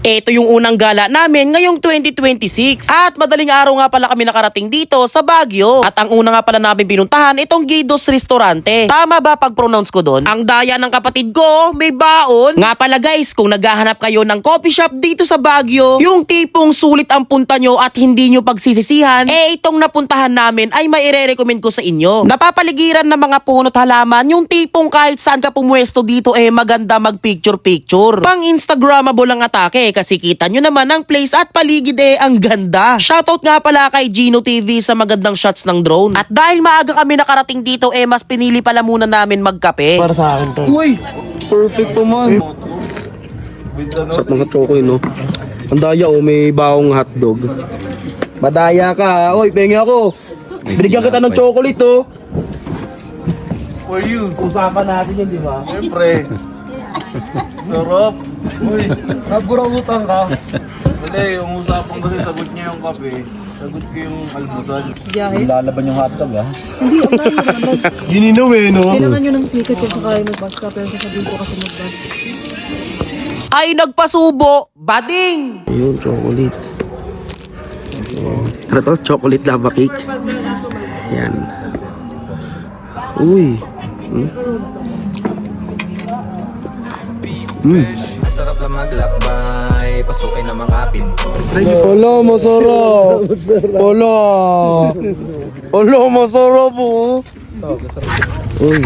Ito yung unang gala namin ngayong 2026. At madaling araw nga pala kami nakarating dito sa Baguio. At ang una nga pala namin pinuntahan itong Guido's Restaurante. Tama ba pag-pronounce ko doon? Ang daya ng kapatid ko, may baon. Nga pala guys, kung naghahanap kayo ng coffee shop dito sa Baguio, yung tipong sulit ang punta nyo at hindi nyo pagsisisihan, itong napuntahan namin ay maire-recommend ko sa inyo. Napapaligiran ng mga punot halaman, yung tipong kahit saan ka pumuesto dito maganda mag-picture-picture. Pang Instagrammable ang atake. Kasi kita nyo naman ang place at paligid ang ganda. Shoutout nga pala kay Gino TV sa magandang shots ng drone. At dahil maaga kami nakarating dito mas pinili pala muna namin magkape. Para sa akin to. Uy! Perfect to man. Sarap ng hotchoco no? Ang daya may baong hotdog. Madaya ka. Oy, pengi ako. Binigyan kita ng chocolate For you. Usapan natin yun, di ba? Siyempre. Sarap. Uy, nagburang-utang ka. Wala yung usapan kasi sagot niya yung kape. Sagot ko yung almusal. Lalaban yung hotdog Hindi, ang kaya naman. Gininaw no? Kailangan nyo ng ticket yung sakayin ng bus ka, pero sasabihin ko kasi mag-bus. Ay nagpasubo, bading! Ayun, chocolate. Ano to? Chocolate lava cake. Ayan. Uy. Sarap lang maglakbay, pasukin ng mga pinto. Olo, masarap. Olo. Olo, masarap po. Uy.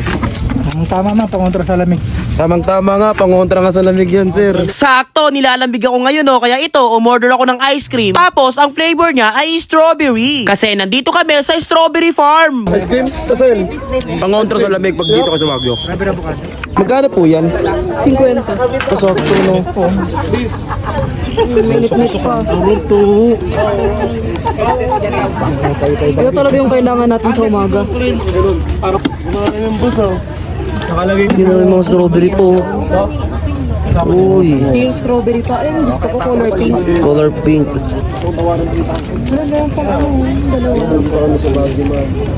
Tama na, pangontra sa lamig. Tamang-tama nga, pangontra nga sa lamig yan, sir. Sakto, nilalambig ako ngayon kaya ito, umorder ako ng ice cream. Tapos, ang flavor niya ay strawberry. Kasi nandito kami sa strawberry farm. Ice cream? Tasel. Pangontra sa lamig pag dito ka sa Baguio. Magkano po yan? 50. Kasokto, no? Minute-minute pa. Ito talaga yung kailangan natin sa umaga. Hindi naman mga strawberry po. Uy. Yung strawberry pa. Ayun, gusto ko color pink. Color pink. Wala na yung pang dalawa.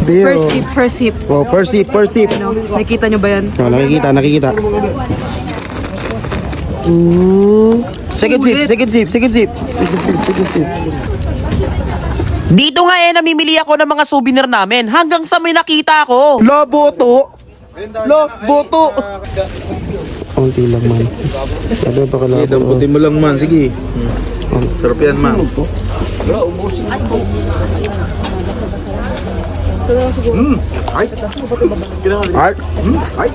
First First sip. Oh, first sip. Ano, nakikita nyo ba yan? Oh, nakikita. Second sip. Dito nga namimili ako ng mga souvenir namin hanggang sa may nakita ko. Boto. Konti lang man. Sabi pa ka Sige, damputin mo lang man. Sige. Sarap yan man. Ay.